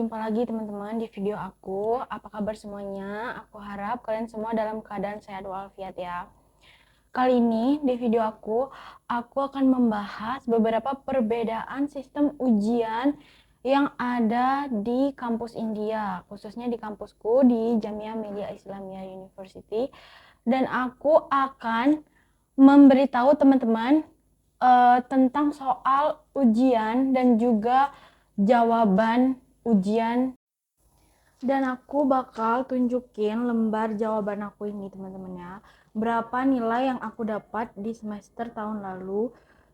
jumpa lagi teman-teman di video aku. Apa kabar semuanya? Aku harap kalian semua dalam keadaan sehat walafiat ya. Kali ini di video aku akan membahas beberapa perbedaan sistem ujian yang ada di kampus India, khususnya di kampusku di Jamia Millia Islamiyah University. Dan aku akan memberitahu teman-teman tentang soal ujian dan juga jawaban ujian, dan aku bakal tunjukin lembar jawaban aku ini teman-teman ya, berapa nilai yang aku dapat di semester tahun lalu.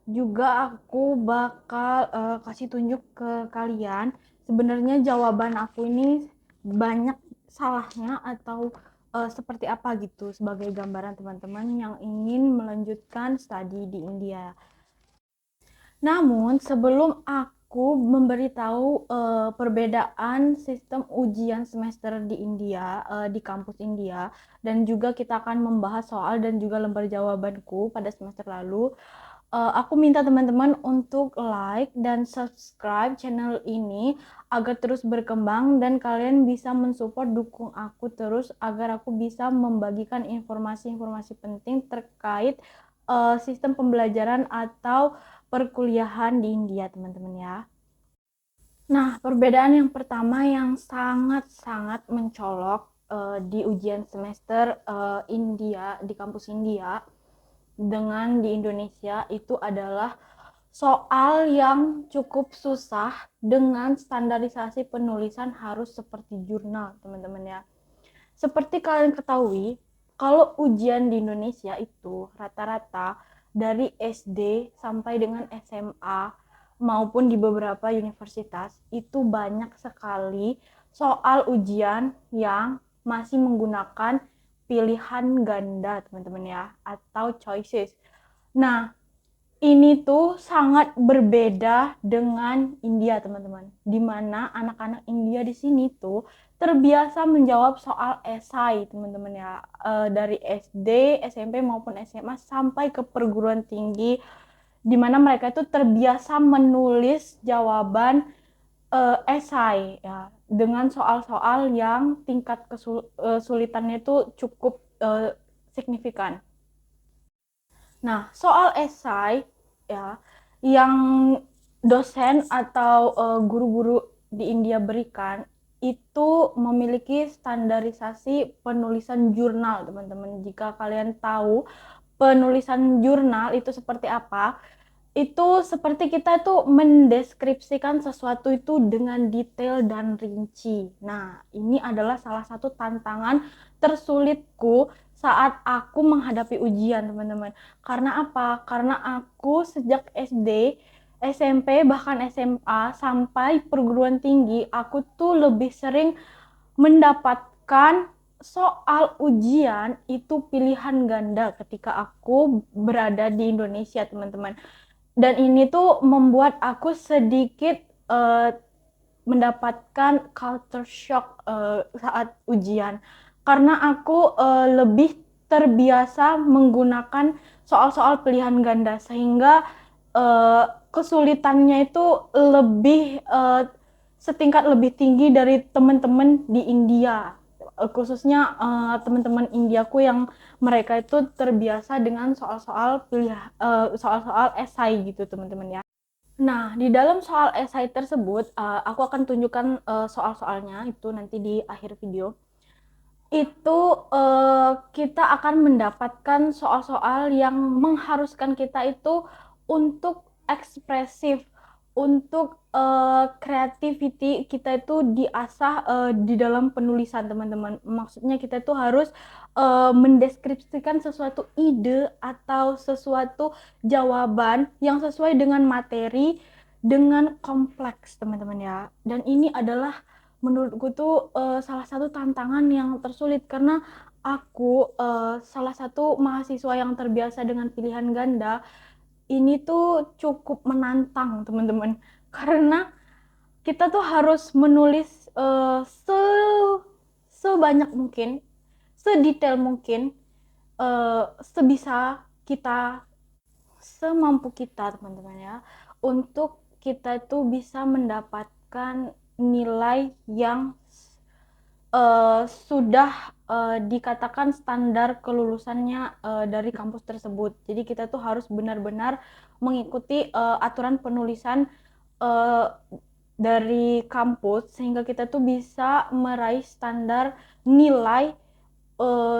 Juga aku bakal kasih tunjuk ke kalian sebenarnya jawaban aku ini banyak salahnya atau seperti apa gitu, sebagai gambaran teman-teman yang ingin melanjutkan studi di India. Namun sebelum aku memberitahu perbedaan sistem ujian semester di India, di kampus India, dan juga kita akan membahas soal dan juga lembar jawabanku pada semester lalu, aku minta teman-teman untuk like dan subscribe channel ini agar terus berkembang dan kalian bisa mensupport, dukung aku terus agar aku bisa membagikan informasi-informasi penting terkait sistem pembelajaran atau perkuliahan di India, teman-teman ya. Nah, perbedaan yang pertama yang sangat-sangat mencolok di ujian semester India, di kampus India dengan di Indonesia itu adalah soal yang cukup susah dengan standarisasi penulisan harus seperti jurnal, teman-teman ya. Seperti kalian ketahui, kalau ujian di Indonesia itu rata-rata dari SD sampai dengan SMA maupun di beberapa universitas itu banyak sekali soal ujian yang masih menggunakan pilihan ganda, teman-teman ya, atau choices. Nah, ini tuh sangat berbeda dengan India, teman-teman. Dimana anak-anak India di sini tuh terbiasa menjawab soal esai, teman-teman ya. Dari SD, SMP maupun SMA sampai ke perguruan tinggi, dimana mereka itu terbiasa menulis jawaban esai ya, dengan soal-soal yang tingkat kesulitannya itu cukup signifikan. Nah, soal esai ya yang dosen atau guru-guru di India berikan itu memiliki standarisasi penulisan jurnal, teman-teman. Jika kalian tahu penulisan jurnal itu seperti apa, itu seperti kita tuh mendeskripsikan sesuatu itu dengan detail dan rinci. Nah, ini adalah salah satu tantangan tersulitku saat aku menghadapi ujian, teman-teman. Karena apa? Karena aku sejak SD, SMP, bahkan SMA, sampai perguruan tinggi, aku tuh lebih sering mendapatkan soal ujian itu pilihan ganda ketika aku berada di Indonesia, teman-teman. Dan ini tuh membuat aku sedikit mendapatkan culture shock saat ujian, karena aku lebih terbiasa menggunakan soal-soal pilihan ganda sehingga kesulitannya itu lebih setingkat lebih tinggi dari teman-teman di India, khususnya teman-teman Indiaku yang mereka itu terbiasa dengan soal-soal soal-soal esai gitu, teman-teman ya. Nah, di dalam soal esai tersebut, aku akan tunjukkan soal-soalnya itu nanti di akhir video. Itu kita akan mendapatkan soal-soal yang mengharuskan kita itu untuk ekspresif, untuk creativity kita itu diasah di dalam penulisan, teman-teman. Maksudnya kita itu harus mendeskripsikan sesuatu ide atau sesuatu jawaban yang sesuai dengan materi dengan kompleks, teman-teman ya. Dan ini adalah menurutku tuh salah satu tantangan yang tersulit, karena aku salah satu mahasiswa yang terbiasa dengan pilihan ganda. Ini tuh cukup menantang, teman-teman, karena kita tuh harus menulis sebanyak mungkin, sedetail mungkin, sebisa kita, semampu kita, teman-teman ya, untuk kita itu bisa mendapatkan nilai yang sudah dikatakan standar kelulusannya dari kampus tersebut. Jadi kita tuh harus benar-benar mengikuti aturan penulisan dari kampus sehingga kita tuh bisa meraih standar nilai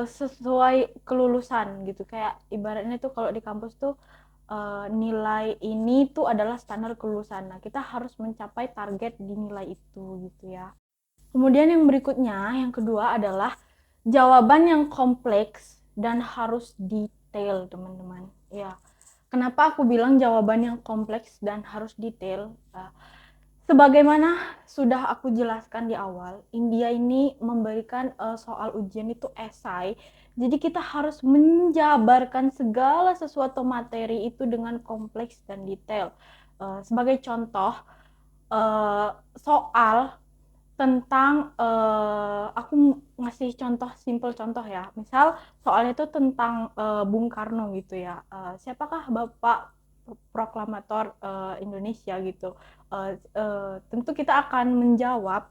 sesuai kelulusan gitu. Kayak ibaratnya tuh kalau di kampus tuh nilai ini tuh adalah standar kelulusan. Nah, kita harus mencapai target di nilai itu gitu ya. Kemudian yang berikutnya, yang kedua adalah jawaban yang kompleks dan harus detail, teman-teman. Ya, kenapa aku bilang jawaban yang kompleks dan harus detail? Sebagaimana sudah aku jelaskan di awal, India ini memberikan soal ujian itu esai. Jadi kita harus menjabarkan segala sesuatu materi itu dengan kompleks dan detail. Sebagai contoh, soal tentang aku ngasih contoh simple contoh ya. Misal soalnya itu tentang Bung Karno gitu ya. Siapakah Bapak proklamator Indonesia gitu. Tentu kita akan menjawab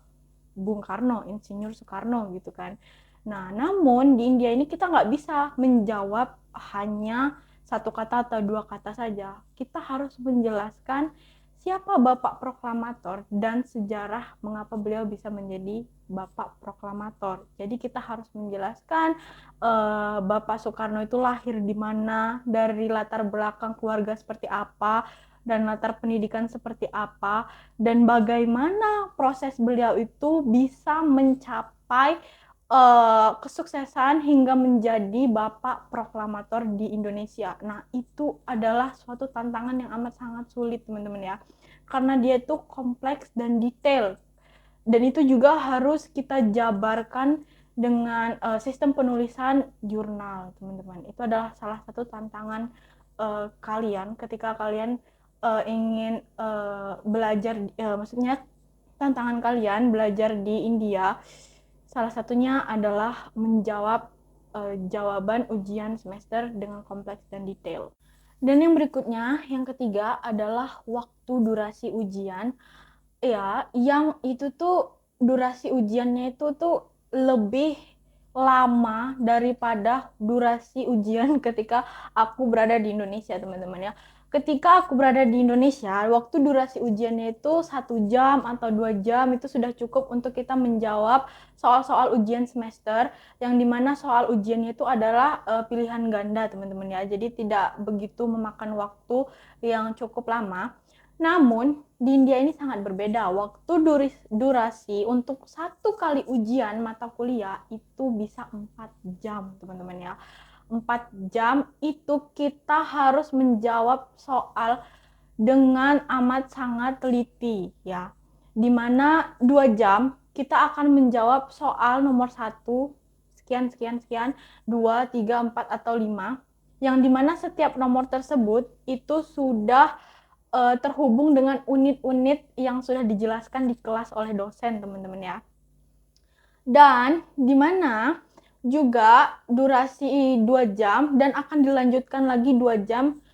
Bung Karno, Insinyur Soekarno gitu kan. Nah, namun di India ini kita nggak bisa menjawab hanya satu kata atau dua kata saja. Kita harus menjelaskan siapa Bapak Proklamator dan sejarah mengapa beliau bisa menjadi Bapak Proklamator. Jadi kita harus menjelaskan Bapak Soekarno itu lahir di mana, dari latar belakang keluarga seperti apa, dan latar pendidikan seperti apa, dan bagaimana proses beliau itu bisa mencapai kesuksesan hingga menjadi Bapak Proklamator di Indonesia. Nah, itu adalah suatu tantangan yang amat sangat sulit, teman-teman ya. Karena dia itu kompleks dan detail. Dan itu juga harus kita jabarkan dengan sistem penulisan jurnal, teman-teman. Itu adalah salah satu tantangan kalian ketika kalian ingin belajar, maksudnya tantangan kalian belajar di India. Salah satunya adalah menjawab jawaban ujian semester dengan kompleks dan detail. Dan yang berikutnya, yang ketiga adalah waktu durasi ujian. Ya, yang itu tuh durasi ujiannya itu tuh lebih lama daripada durasi ujian ketika aku berada di Indonesia, teman-teman ya. Ketika aku berada di Indonesia, waktu durasi ujiannya itu 1 jam atau 2 jam itu sudah cukup untuk kita menjawab soal-soal ujian semester, yang dimana soal ujiannya itu adalah pilihan ganda, teman-teman ya. Jadi tidak begitu memakan waktu yang cukup lama. Namun, di India ini sangat berbeda. Waktu durasi untuk satu kali ujian mata kuliah itu bisa 4 jam, teman-teman ya. 4 jam itu kita harus menjawab soal dengan amat sangat teliti ya. Dimana 2 jam kita akan menjawab soal nomor 1, sekian, sekian, sekian, 2, 3, 4, atau 5. Yang dimana setiap nomor tersebut itu sudah terhubung dengan unit-unit yang sudah dijelaskan di kelas oleh dosen, teman-teman ya. Dan di mana juga durasi 2 jam dan akan dilanjutkan lagi 2 jam,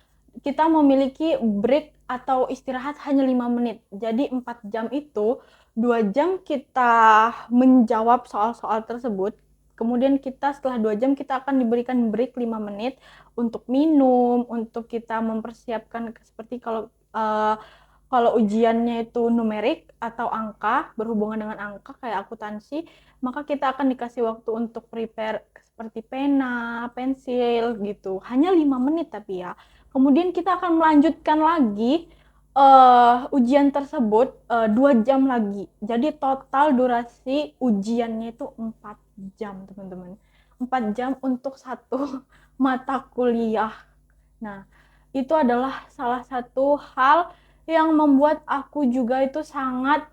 kita memiliki break atau istirahat hanya 5 menit. Jadi 4 jam itu 2 jam kita menjawab soal-soal tersebut. Kemudian kita setelah 2 jam kita akan diberikan break 5 menit untuk minum, untuk kita mempersiapkan seperti kalau ujiannya itu numerik atau angka, berhubungan dengan angka kayak akuntansi, maka kita akan dikasih waktu untuk prepare seperti pena, pensil gitu. Hanya 5 menit tapi ya. Kemudian kita akan melanjutkan lagi ujian tersebut 2 jam lagi. Jadi total durasi ujiannya itu 4 jam, teman-teman. 4 jam untuk satu mata kuliah. Nah, itu adalah salah satu hal yang membuat aku juga itu sangat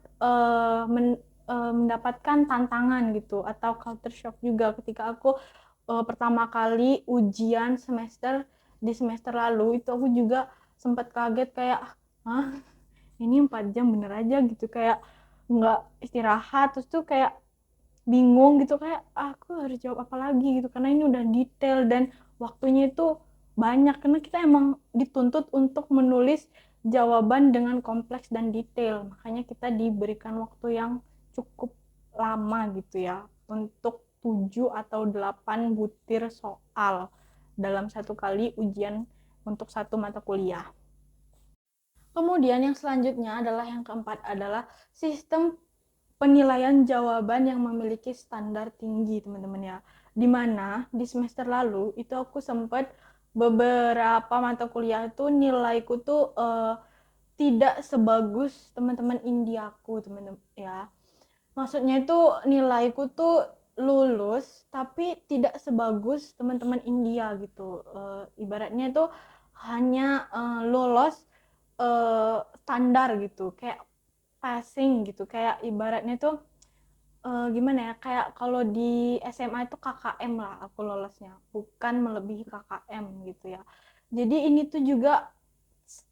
mendapatkan tantangan gitu, atau culture shock juga ketika aku pertama kali ujian di semester lalu. Itu aku juga sempat kaget kayak, hah, ini 4 jam bener aja gitu, kayak nggak istirahat, terus tuh kayak bingung gitu, kayak aku harus jawab apa lagi gitu, karena ini udah detail dan waktunya itu banyak, karena kita emang dituntut untuk menulis jawaban dengan kompleks dan detail. Makanya kita diberikan waktu yang cukup lama gitu ya untuk 7 atau 8 butir soal dalam satu kali ujian untuk satu mata kuliah. Kemudian yang selanjutnya adalah yang keempat adalah sistem penilaian jawaban yang memiliki standar tinggi, teman-teman ya. Dimana di semester lalu itu aku sempat beberapa mata kuliah itu nilaiku tuh tidak sebagus teman-teman Indiaku, teman-teman ya. Maksudnya itu nilaiku tuh lulus tapi tidak sebagus teman-teman India gitu. Ibaratnya itu hanya lolos standar gitu, kayak passing gitu, kayak ibaratnya tuh gimana ya, kayak kalau di SMA itu KKM lah aku lolosnya, bukan melebihi KKM gitu ya. Jadi ini tuh juga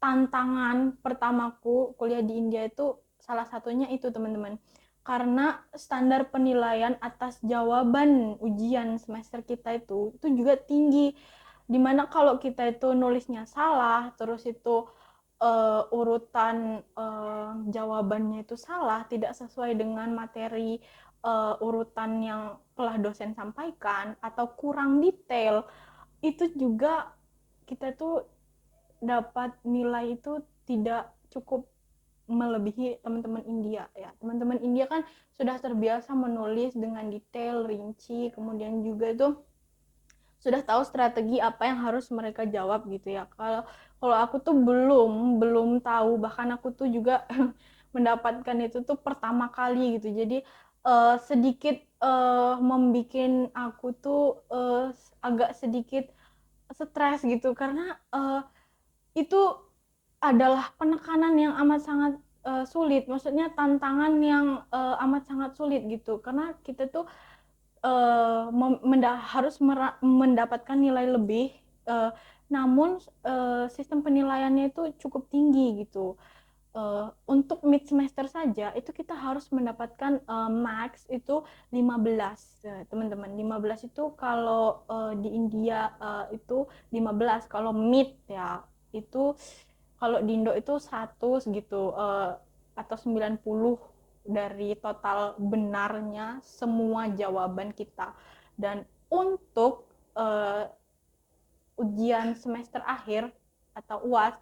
tantangan pertamaku kuliah di India itu, salah satunya itu teman-teman, karena standar penilaian atas jawaban ujian semester kita itu juga tinggi, dimana kalau kita itu nulisnya salah, terus itu urutan jawabannya itu salah, tidak sesuai dengan materi urutan yang telah dosen sampaikan, atau kurang detail, itu juga kita tuh dapat nilai itu tidak cukup melebihi teman-teman India ya. Teman-teman India kan sudah terbiasa menulis dengan detail, rinci, kemudian juga itu sudah tahu strategi apa yang harus mereka jawab gitu ya. Kalau aku tuh belum tahu, bahkan aku tuh juga mendapatkan itu tuh pertama kali gitu. Jadi sedikit membikin aku tuh agak sedikit stres gitu, karena itu adalah penekanan yang amat sangat sulit, maksudnya tantangan yang amat sangat sulit gitu, karena kita tuh harus mendapatkan nilai lebih, uh, namun sistem penilaiannya itu cukup tinggi gitu. Untuk mid semester saja itu kita harus mendapatkan max itu 15, teman-teman. 15 itu kalau di India itu 15, kalau mid ya itu, kalau di Indo itu 100 gitu, atau 90 dari total benarnya semua jawaban kita. Dan untuk ujian semester akhir atau UAS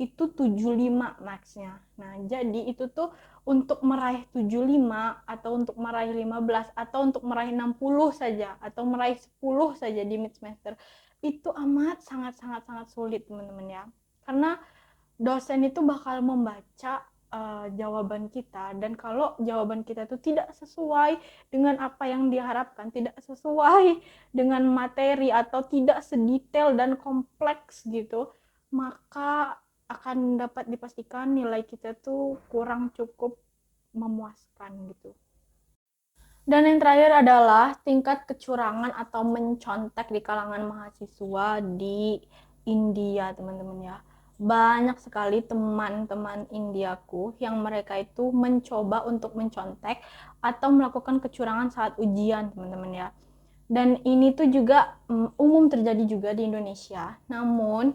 itu 75 max-nya. Nah, jadi itu tuh untuk meraih 75 atau untuk meraih 15 atau untuk meraih 60 saja atau meraih 10 saja di mid semester itu amat sangat sangat sangat sulit, teman-teman ya. Karena dosen itu bakal membaca jawaban kita, dan kalau jawaban kita itu tidak sesuai dengan apa yang diharapkan, tidak sesuai dengan materi atau tidak sedetail dan kompleks gitu, maka akan dapat dipastikan nilai kita tuh kurang cukup memuaskan gitu. Dan yang terakhir adalah tingkat kecurangan atau mencontek di kalangan mahasiswa di India, teman-teman ya. Banyak sekali teman-teman Indiaku yang mereka itu mencoba untuk mencontek atau melakukan kecurangan saat ujian, teman-teman ya. Dan ini tuh juga umum terjadi juga di Indonesia. Namun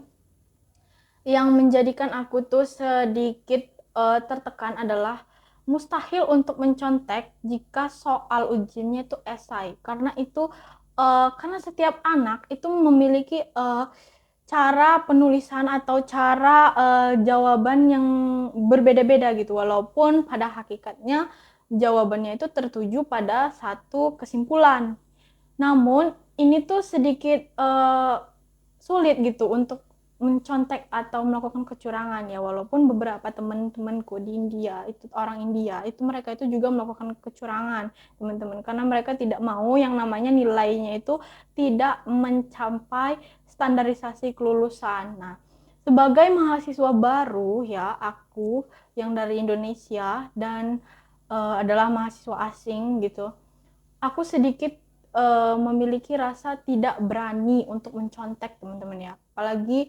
yang menjadikan aku tuh sedikit tertekan adalah mustahil untuk mencontek jika soal ujiannya itu esai, karena itu karena setiap anak itu memiliki cara penulisan atau cara jawaban yang berbeda-beda gitu, walaupun pada hakikatnya jawabannya itu tertuju pada satu kesimpulan. Namun ini tuh sedikit sulit gitu untuk mencontek atau melakukan kecurangan ya, walaupun beberapa teman-temanku di India itu, orang India itu, mereka itu juga melakukan kecurangan, teman-teman, karena mereka tidak mau yang namanya nilainya itu tidak mencapai standarisasi kelulusan. Nah, sebagai mahasiswa baru ya, aku yang dari Indonesia dan adalah mahasiswa asing gitu, aku sedikit memiliki rasa tidak berani untuk mencontek, teman-teman ya. Apalagi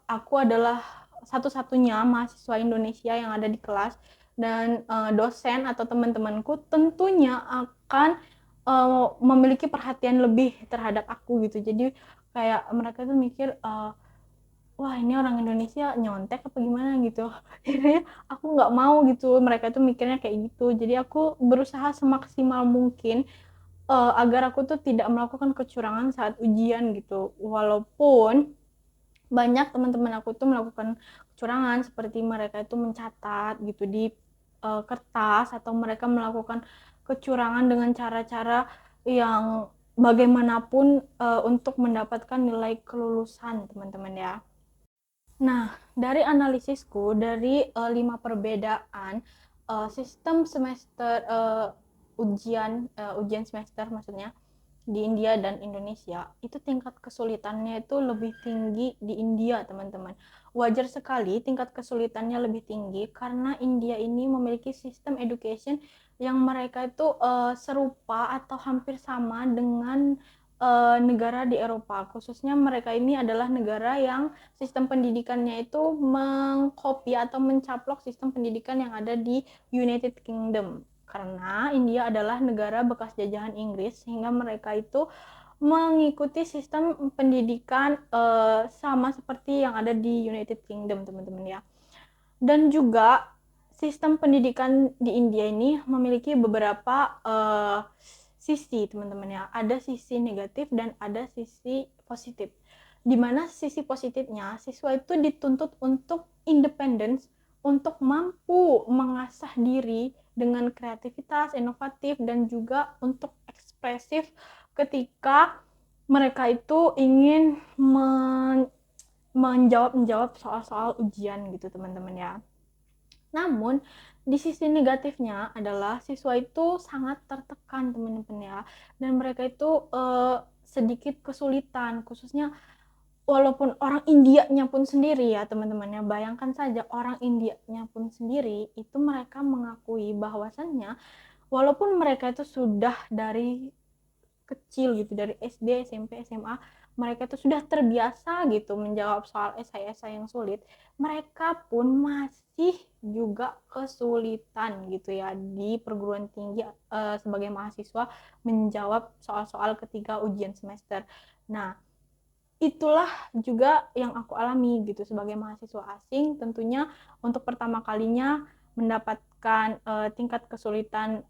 aku adalah satu-satunya mahasiswa Indonesia yang ada di kelas, dan dosen atau teman-temanku tentunya akan memiliki perhatian lebih terhadap aku gitu. Jadi kayak mereka tuh mikir wah ini orang Indonesia nyontek apa gimana gitu. Jadi aku nggak mau gitu, mereka tuh mikirnya kayak gitu. Jadi aku berusaha semaksimal mungkin agar aku tuh tidak melakukan kecurangan saat ujian gitu. Walaupun banyak teman-teman aku tuh melakukan kecurangan, seperti mereka itu mencatat gitu di kertas, atau mereka melakukan kecurangan dengan cara-cara yang bagaimanapun untuk mendapatkan nilai kelulusan, teman-teman ya. Nah, dari analisisku dari 5 perbedaan sistem semester ujian semester maksudnya di India dan Indonesia, itu tingkat kesulitannya itu lebih tinggi di India, teman-teman. Wajar sekali tingkat kesulitannya lebih tinggi karena India ini memiliki sistem education yang mereka itu serupa atau hampir sama dengan negara di Eropa. Khususnya mereka ini adalah negara yang sistem pendidikannya itu mengcopy atau mencaplok sistem pendidikan yang ada di United Kingdom, karena India adalah negara bekas jajahan Inggris, sehingga mereka itu mengikuti sistem pendidikan sama seperti yang ada di United Kingdom, teman-teman ya. Dan juga sistem pendidikan di India ini memiliki beberapa sisi, teman-teman ya. Ada sisi negatif dan ada sisi positif. Di mana sisi positifnya, siswa itu dituntut untuk independen, untuk mampu mengasah diri dengan kreativitas, inovatif, dan juga untuk ekspresif ketika mereka itu ingin menjawab soal-soal ujian gitu, teman-teman ya. Namun di sisi negatifnya adalah siswa itu sangat tertekan, teman-teman ya, dan mereka itu sedikit kesulitan, khususnya walaupun orang Indianya pun sendiri ya, teman-teman ya, bayangkan saja orang Indianya pun sendiri itu mereka mengakui bahwasannya walaupun mereka itu sudah dari kecil gitu, dari SD, SMP, SMA, mereka itu sudah terbiasa gitu menjawab soal esai-esai yang sulit, mereka pun masih juga kesulitan gitu ya di perguruan tinggi sebagai mahasiswa menjawab soal-soal ketika ujian semester. Nah, itulah juga yang aku alami gitu sebagai mahasiswa asing. Tentunya untuk pertama kalinya mendapatkan tingkat kesulitan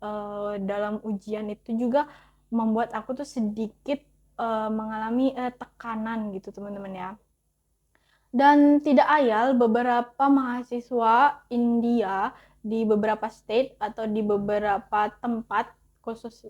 dalam ujian itu juga membuat aku tuh sedikit mengalami tekanan gitu, teman-teman ya. Dan tidak ayal beberapa mahasiswa India di beberapa state atau di beberapa tempat, khusus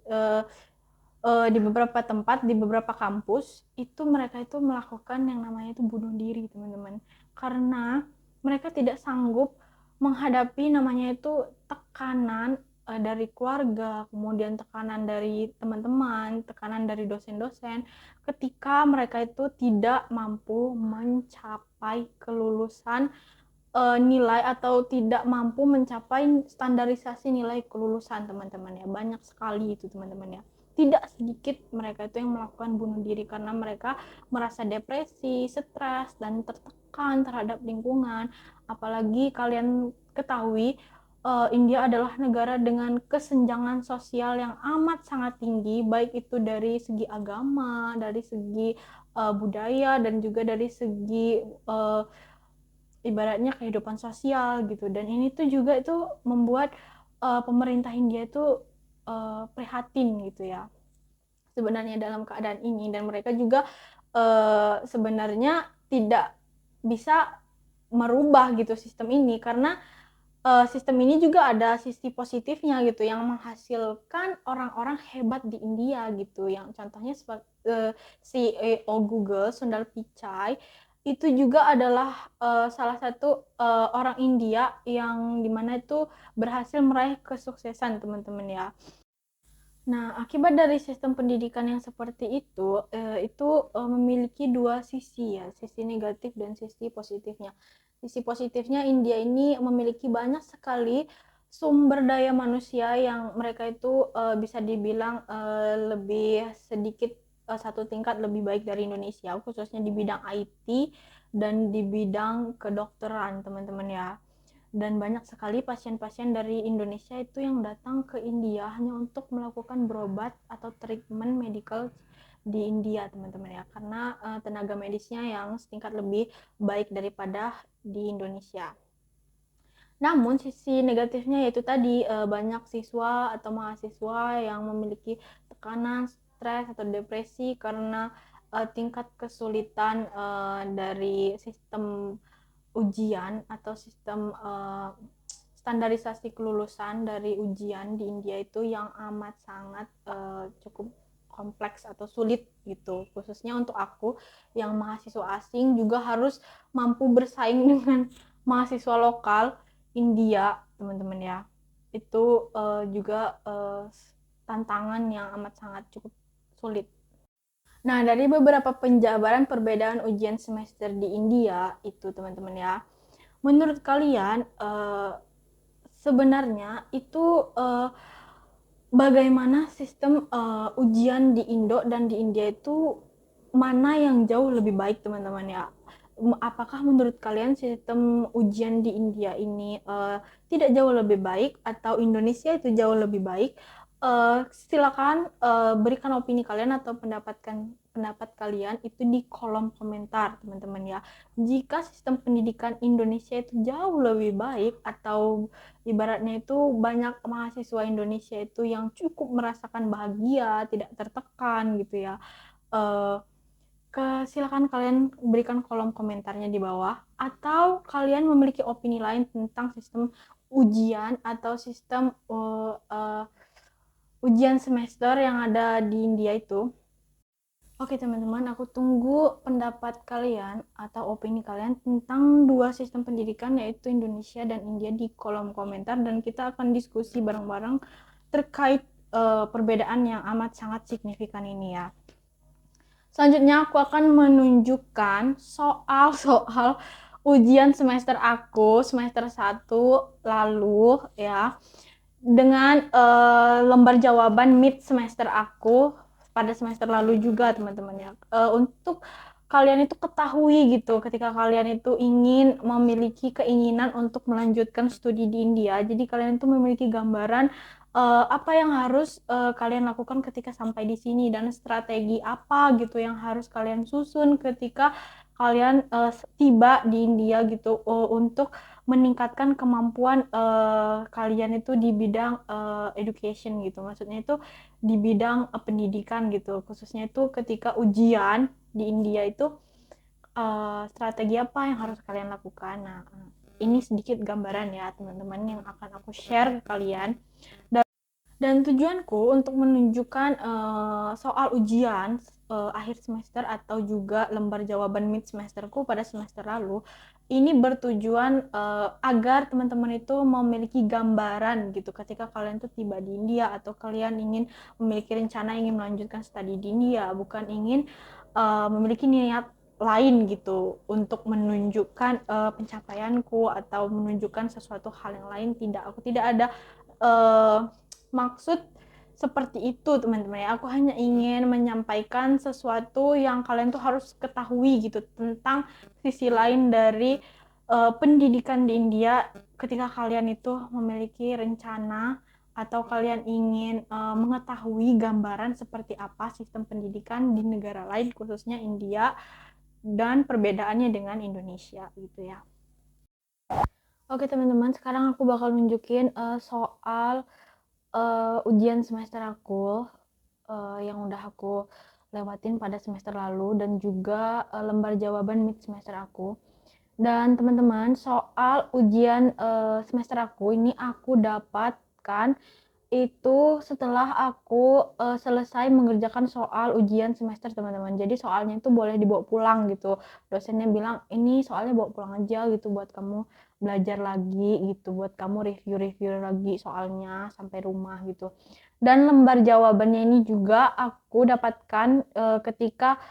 di beberapa tempat, di beberapa kampus itu mereka itu melakukan yang namanya itu bunuh diri, teman-teman, karena mereka tidak sanggup menghadapi namanya itu tekanan dari keluarga, kemudian tekanan dari teman-teman, tekanan dari dosen-dosen ketika mereka itu tidak mampu mencapai kelulusan nilai, atau tidak mampu mencapai standarisasi nilai kelulusan, teman-teman ya. Banyak sekali itu, teman-teman ya. Tidak sedikit mereka itu yang melakukan bunuh diri karena mereka merasa depresi, stres, dan tertekan terhadap lingkungan. Apalagi kalian ketahui India adalah negara dengan kesenjangan sosial yang amat sangat tinggi, baik itu dari segi agama, dari segi budaya, dan juga dari segi ibaratnya kehidupan sosial gitu. Dan ini tuh juga itu membuat pemerintah India itu prihatin gitu ya sebenarnya dalam keadaan ini, dan mereka juga sebenarnya tidak bisa merubah gitu sistem ini, karena sistem ini juga ada sisi positifnya gitu yang menghasilkan orang-orang hebat di India gitu, yang contohnya CEO Google Sundar Pichai itu juga adalah salah satu orang India yang dimana itu berhasil meraih kesuksesan, teman-teman ya. Nah, akibat dari sistem pendidikan yang seperti itu memiliki dua sisi ya, sisi negatif dan sisi positifnya. Sisi positifnya, India ini memiliki banyak sekali sumber daya manusia yang mereka itu bisa dibilang lebih sedikit satu tingkat lebih baik dari Indonesia, khususnya di bidang IT dan di bidang kedokteran, teman-teman ya. Dan banyak sekali pasien-pasien dari Indonesia itu yang datang ke India hanya untuk melakukan berobat atau treatment medical di India teman-teman ya, karena tenaga medisnya yang setingkat lebih baik daripada di Indonesia. Namun sisi negatifnya yaitu tadi banyak siswa atau mahasiswa yang memiliki tekanan, stres atau depresi karena tingkat kesulitan dari sistem ujian atau sistem standarisasi kelulusan dari ujian di India itu yang amat sangat cukup kompleks atau sulit gitu, khususnya untuk aku yang mahasiswa asing juga harus mampu bersaing dengan mahasiswa lokal India teman-teman ya. Itu juga tantangan yang amat sangat cukup sulit. Nah, dari beberapa penjabaran perbedaan ujian semester di India itu teman-teman ya, menurut kalian sebenarnya itu bagaimana sistem ujian di Indo dan di India itu mana yang jauh lebih baik teman-teman ya? Apakah menurut kalian sistem ujian di India ini tidak jauh lebih baik atau Indonesia itu jauh lebih baik? Silakan berikan opini kalian atau pendapat kalian itu di kolom komentar teman-teman ya. Jika sistem pendidikan Indonesia itu jauh lebih baik atau ibaratnya itu banyak mahasiswa Indonesia itu yang cukup merasakan bahagia, tidak tertekan gitu ya. Uh, Silakan kalian berikan kolom komentarnya di bawah, atau kalian memiliki opini lain tentang sistem ujian atau sistem ujian semester yang ada di India itu. Oke teman-teman, aku tunggu pendapat kalian atau opini kalian tentang dua sistem pendidikan yaitu Indonesia dan India di kolom komentar, dan kita akan diskusi bareng-bareng terkait perbedaan yang amat sangat signifikan ini ya. Selanjutnya aku akan menunjukkan soal-soal ujian semester aku semester 1 lalu ya, dengan lembar jawaban mid semester aku pada semester lalu juga teman-teman ya. Untuk kalian itu ketahui gitu ketika kalian itu ingin memiliki keinginan untuk melanjutkan studi di India, jadi kalian itu memiliki gambaran apa yang harus kalian lakukan ketika sampai di sini dan strategi apa gitu yang harus kalian susun ketika kalian tiba di India gitu untuk meningkatkan kemampuan kalian itu di bidang education gitu, maksudnya itu di bidang pendidikan gitu, khususnya itu ketika ujian di India itu strategi apa yang harus kalian lakukan. Nah, ini sedikit gambaran ya teman-teman yang akan aku share ke kalian. Dan tujuanku untuk menunjukkan soal ujian akhir semester atau juga lembar jawaban mid semesterku pada semester lalu ini bertujuan agar teman-teman itu memiliki gambaran gitu ketika kalian tuh tiba di India atau kalian ingin memiliki rencana ingin melanjutkan studi di India, bukan ingin memiliki niat lain gitu untuk menunjukkan pencapaianku atau menunjukkan sesuatu hal yang lain. Tidak, aku tidak ada maksud seperti itu teman-teman ya. Aku hanya ingin menyampaikan sesuatu yang kalian tuh harus ketahui gitu tentang sisi lain dari pendidikan di India ketika kalian itu memiliki rencana atau kalian ingin mengetahui gambaran seperti apa sistem pendidikan di negara lain khususnya India dan perbedaannya dengan Indonesia gitu ya. Oke teman-teman, sekarang aku bakal nunjukin soal ujian semester aku yang udah aku lewatin pada semester lalu dan juga lembar jawaban mid semester aku. Dan teman-teman, soal ujian semester aku ini aku dapatkan itu setelah aku selesai mengerjakan soal ujian semester teman-teman. Jadi soalnya itu boleh dibawa pulang gitu. Dosennya bilang ini soalnya bawa pulang aja gitu buat kamu belajar lagi gitu, buat kamu review-review lagi soalnya sampai rumah gitu. Dan lembar jawabannya ini juga aku dapatkan ketika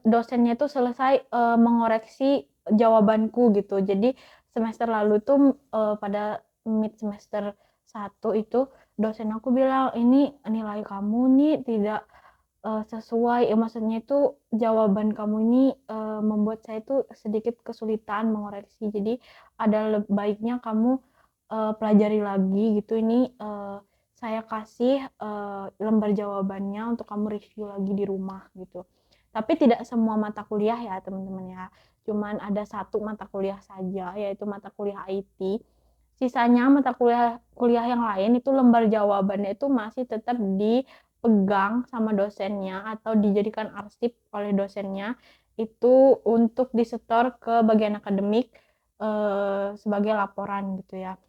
dosennya itu selesai mengoreksi jawabanku gitu. Jadi semester lalu tuh pada mid semester 1 itu dosen aku bilang ini nilai kamu nih tidak sesuai, maksudnya itu jawaban kamu ini membuat saya itu sedikit kesulitan mengoreksi, jadi ada baiknya kamu pelajari lagi gitu, ini saya kasih lembar jawabannya untuk kamu review lagi di rumah gitu. Tapi tidak semua mata kuliah ya teman-teman ya. Cuman ada satu mata kuliah saja, yaitu mata kuliah IT. Sisanya mata kuliah yang lain itu lembar jawabannya itu masih tetap dipegang sama dosennya atau dijadikan arsip oleh dosennya itu untuk disetor ke bagian akademik sebagai laporan gitu ya.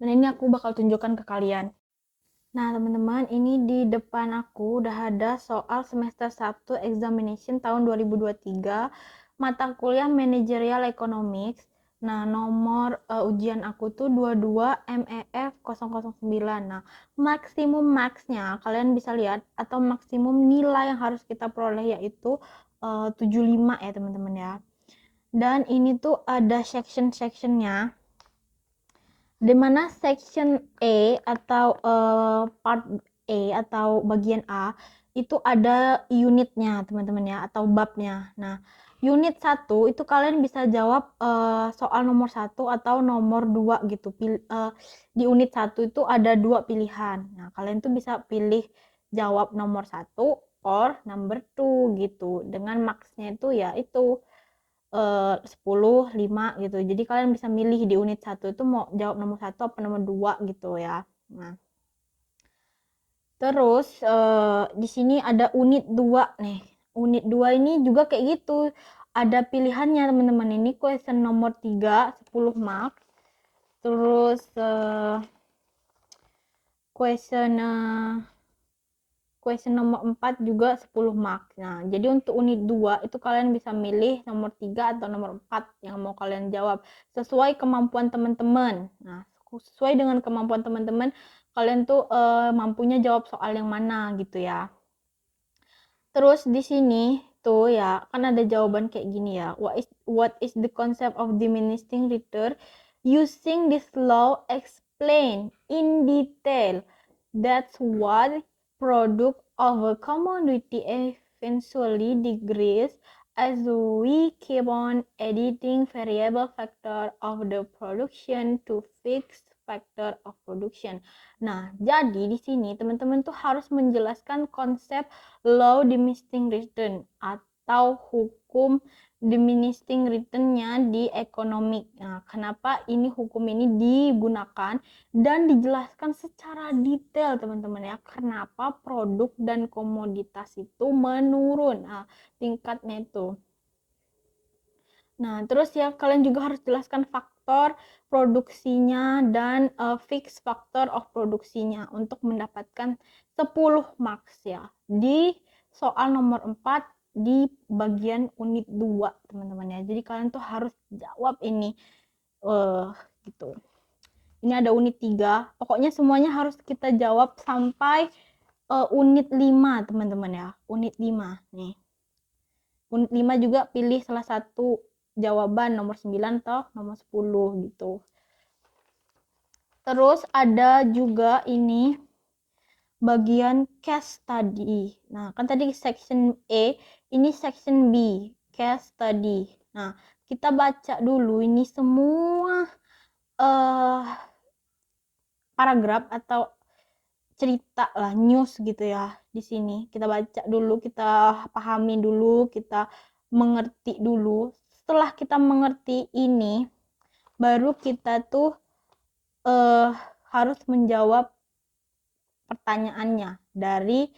Dan ini aku bakal tunjukkan ke kalian. Nah, teman-teman, ini di depan aku udah ada soal semester 1 examination tahun 2023, mata kuliah Managerial Economics. Nah, nomor ujian aku tuh 22 MEF 009. Nah, maksimum max-nya kalian bisa lihat atau maksimum nilai yang harus kita peroleh yaitu 75 ya, teman-teman ya. Dan ini tuh ada section-sectionnya, di mana section A atau part A atau bagian A itu ada unitnya teman-teman ya, atau babnya. Nah, unit 1 itu kalian bisa jawab soal nomor 1 atau nomor 2 gitu. Di unit 1 itu ada 2 pilihan. Nah, kalian tuh bisa pilih jawab nomor 1 or number 2 gitu. Dengan maksnya itu ya itu 10, 5 gitu. Jadi kalian bisa milih di unit 1 itu mau jawab nomor 1 apa nomor 2 gitu ya. Nah, terus di sini ada unit 2 nih. Unit 2 ini juga kayak gitu. Ada pilihannya teman-teman. Ini question nomor 3, 10 mark. Terus question question nomor 4 juga 10 mark. Nah, jadi untuk unit 2 itu kalian bisa milih nomor 3 atau nomor 4 yang mau kalian jawab sesuai kemampuan teman-teman. Nah, sesuai dengan kemampuan teman-teman, kalian tuh mampunya jawab soal yang mana gitu ya. Terus di sini tuh ya, kan ada jawaban kayak gini ya. What is the concept of diminishing return? Using this law explain in detail. That's what product of a commodity eventually decrease as we keep on editing variable factor of the production to fixed factor of production. Nah, jadi di sini teman-teman tuh harus menjelaskan konsep law diminishing return atau hukum diminishing return-nya di ekonomi. Nah, kenapa ini hukum ini digunakan dan dijelaskan secara detail teman-teman ya, kenapa produk dan komoditas itu menurun tingkatnya itu. Nah, terus ya kalian juga harus jelaskan faktor produksinya dan fix factor of produksinya untuk mendapatkan 10 marks ya di soal nomor 4 di bagian unit 2 teman-teman ya. Jadi kalian tuh harus jawab ini gitu. Ini ada unit 3. Pokoknya semuanya harus kita jawab sampai unit 5 teman-teman ya. Unit 5 nih. Unit 5 juga pilih salah satu jawaban nomor 9 atau nomor 10 gitu. Terus ada juga ini bagian case study. Nah, kan tadi section A, ini section B, case study. Nah, kita baca dulu ini semua paragraf atau cerita lah, news gitu ya di sini. Kita baca dulu, kita pahami dulu, kita mengerti dulu. Setelah kita mengerti ini, baru kita tuh harus menjawab pertanyaannya dari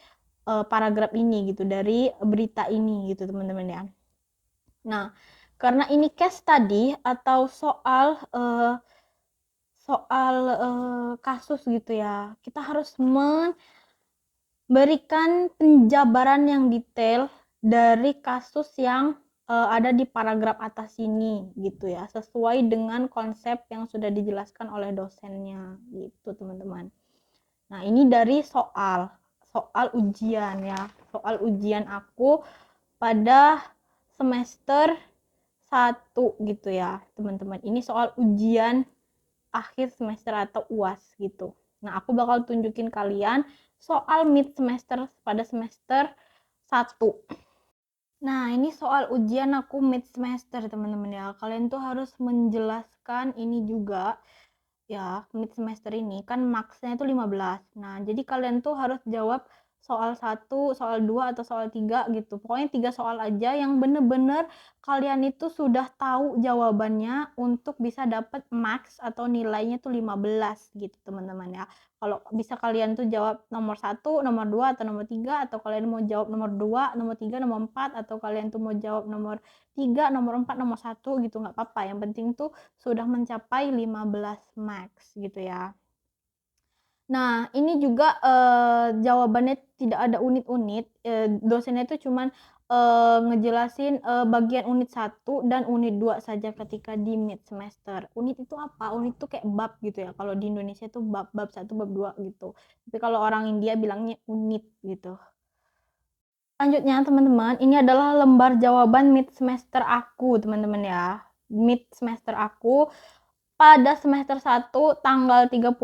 paragraf ini gitu, dari berita ini gitu teman-teman ya. Nah, karena ini case study atau soal kasus gitu ya, kita harus memberikan penjabaran yang detail dari kasus yang ada di paragraf atas ini gitu ya, sesuai dengan konsep yang sudah dijelaskan oleh dosennya gitu teman-teman. Nah, ini dari soal ujian ya, soal ujian aku pada semester 1 gitu ya teman-teman. Ini soal ujian akhir semester atau UAS gitu. Nah, aku bakal tunjukin kalian soal mid semester pada semester 1. Nah, ini soal ujian aku mid semester teman-teman ya. Kalian tuh harus menjelaskan ini juga ya, mid semester ini kan maksnya itu 15. Nah, jadi kalian tuh harus jawab soal 1, soal 2 atau soal 3 gitu. Pokoknya 3 soal aja yang bener-bener kalian itu sudah tahu jawabannya untuk bisa dapat max atau nilainya tuh 15 gitu, teman-teman ya. Kalau bisa kalian tuh jawab nomor 1, nomor 2 atau nomor 3, atau kalian mau jawab nomor 2, nomor 3, nomor 4, atau kalian tuh mau jawab nomor 3, nomor 4, nomor 1 gitu, nggak apa-apa. Yang penting tuh sudah mencapai 15 max gitu ya. Nah, ini juga jawabannya tidak ada unit-unit, dosennya itu cuman ngejelasin bagian unit 1 dan unit 2 saja ketika di mid semester. Unit itu apa? Unit itu kayak bab gitu ya. Kalau di Indonesia itu bab 1, bab 2 gitu. Tapi kalau orang India bilangnya unit gitu. Selanjutnya teman-teman, ini adalah lembar jawaban mid semester aku, teman-teman ya. Mid semester aku pada semester 1 tanggal 31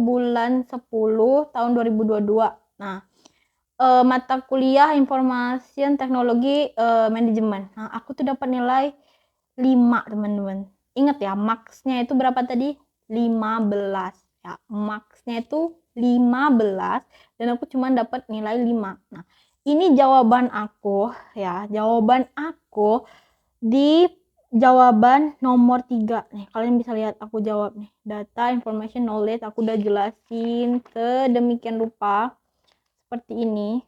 bulan 10 tahun 2022. Nah, mata kuliah informasi teknologi manajemen. Nah, aku tuh dapat nilai 5, teman-teman. Ingat ya, maksnya itu berapa tadi? 15. Ya, maksnya itu 15 dan aku cuma dapat nilai 5. Nah, ini jawaban aku ya, jawaban aku di jawaban nomor 3 nih. Kalian bisa lihat aku jawab nih. Data, information, knowledge, aku udah jelasin sedemikian rupa seperti ini.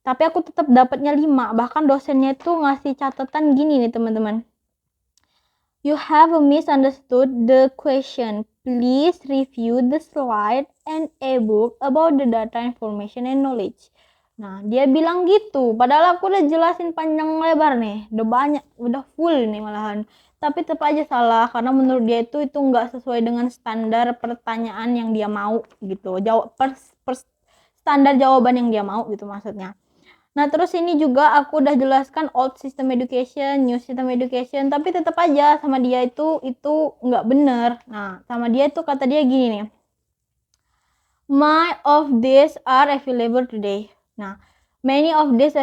Tapi aku tetap dapatnya 5. Bahkan dosennya itu ngasih catatan gini nih, teman-teman. You have misunderstood the question. Please review the slide and e-book about the data, information, and knowledge. Nah, dia bilang gitu. Padahal aku udah jelasin panjang lebar nih. Udah banyak, udah full nih malahan. Tapi tetap aja salah. Karena menurut dia itu nggak sesuai dengan standar pertanyaan yang dia mau gitu. Jawab per standar jawaban yang dia mau gitu maksudnya. Nah, terus ini juga aku udah jelaskan old system education, new system education, tapi tetap aja sama dia itu nggak bener. Nah, sama dia itu kata dia gini nih. Many of these are available today. Nah, many of these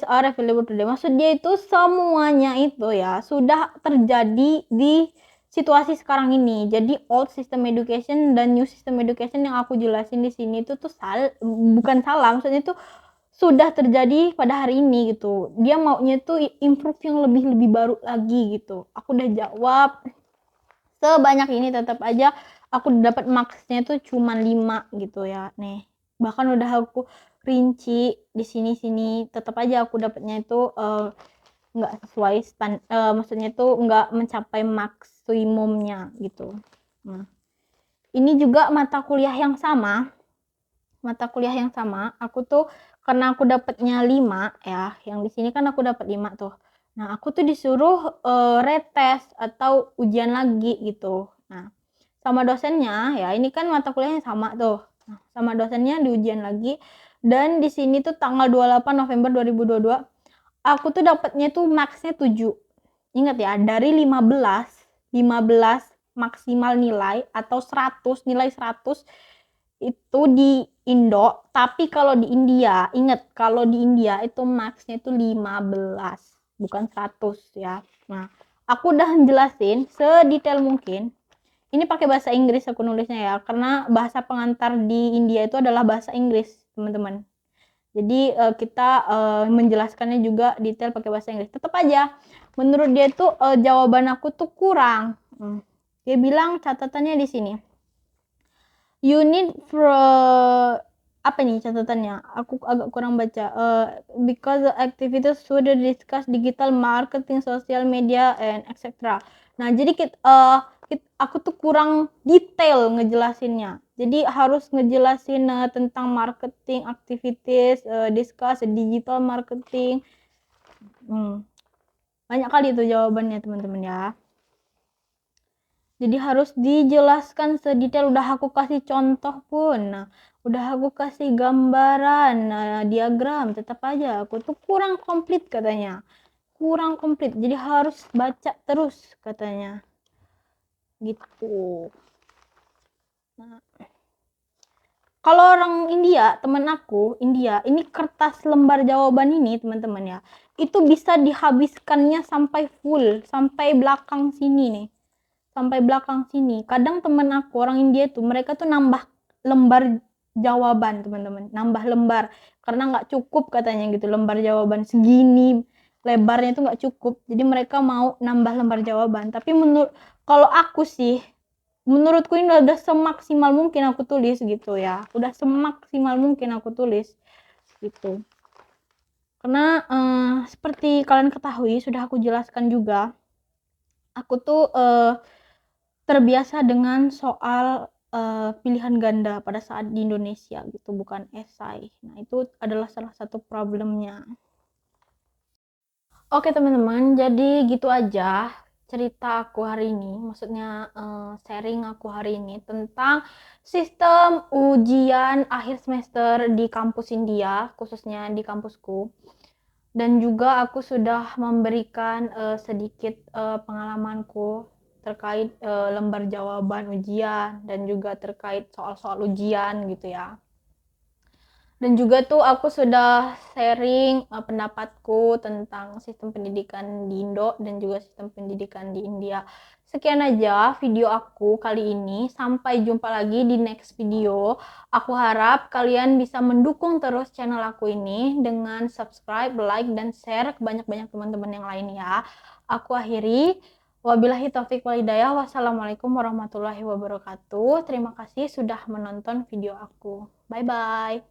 are available today. Maksud dia itu semuanya itu ya sudah terjadi di situasi sekarang ini. Jadi old system education dan new system education yang aku jelasin di sini itu tuh bukan salah. Maksudnya itu sudah terjadi pada hari ini gitu. Dia maunya tuh improve yang lebih baru lagi gitu. Aku udah jawab sebanyak ini, tetap aja aku dapat maksnya tuh cuma 5 gitu ya. Nih, bahkan udah aku rinci di sini tetap aja aku dapatnya itu nggak sesuai maksudnya itu nggak mencapai maksimumnya gitu. Nah, ini juga mata kuliah yang sama, aku tuh karena aku dapatnya 5 ya, yang di sini kan aku dapat 5 tuh. Nah, aku tuh disuruh retest atau ujian lagi gitu. Nah, sama dosennya ya, ini kan mata kuliahnya sama tuh. Nah, sama dosennya di ujian lagi, dan di sini tuh tanggal 28 November 2022 aku tuh dapatnya tuh max-nya 7. Ingat ya, dari 15 maksimal nilai atau 100, nilai 100 itu di Indo, tapi kalau di India, ingat kalau di India itu max-nya itu 15, bukan 100 ya. Nah, aku udah jelasin sedetail mungkin. Ini pakai bahasa Inggris aku nulisnya ya, karena bahasa pengantar di India itu adalah bahasa Inggris, teman-teman. Jadi kita menjelaskannya juga detail pakai bahasa Inggris. Tetap aja, menurut dia tuh jawaban aku tuh kurang. Dia bilang catatannya di sini. You need apa nih catatannya? Aku agak kurang baca. Because the activities should discuss digital marketing, social media, and etc. Nah, jadi aku tuh kurang detail ngejelasinnya. Jadi harus ngejelasin tentang marketing activities, discuss digital marketing. Banyak kali itu jawabannya, teman-teman ya. Jadi harus dijelaskan sedetail, udah aku kasih contoh pun. Nah, udah aku kasih gambaran, diagram, tetap aja aku tuh kurang komplit katanya. Kurang komplit. Jadi harus baca terus katanya. Gitu. Nah, kalau orang India, temen aku India, ini kertas lembar jawaban ini, teman-teman ya, itu bisa dihabiskannya sampai full, sampai belakang sini nih. sampai belakang sini. Kadang temen aku orang India tuh mereka tuh nambah lembar jawaban, teman-teman, nambah lembar karena nggak cukup katanya gitu, lembar jawaban segini lebarnya itu nggak cukup, jadi mereka mau nambah lembar jawaban. Tapi kalau aku sih, menurutku ini udah semaksimal mungkin aku tulis gitu ya, udah semaksimal mungkin aku tulis gitu. Karena seperti kalian ketahui, sudah aku jelaskan juga, aku tuh terbiasa dengan soal pilihan ganda pada saat di Indonesia gitu, bukan esai. Nah, itu adalah salah satu problemnya. Oke teman-teman, jadi gitu aja cerita aku hari ini. Maksudnya sharing aku hari ini tentang sistem ujian akhir semester di kampus India, khususnya di kampusku. Dan juga aku sudah memberikan sedikit pengalamanku terkait lembar jawaban ujian dan juga terkait soal-soal ujian gitu ya. Dan juga tuh aku sudah sharing pendapatku tentang sistem pendidikan di Indo dan juga sistem pendidikan di India. Sekian aja video aku kali ini. Sampai jumpa lagi di next video. Aku harap kalian bisa mendukung terus channel aku ini dengan subscribe, like, dan share ke banyak-banyak teman-teman yang lain ya. Aku akhiri. Wabillahi taufik wal hidayah. Wassalamualaikum warahmatullahi wabarakatuh. Terima kasih sudah menonton video aku. Bye-bye.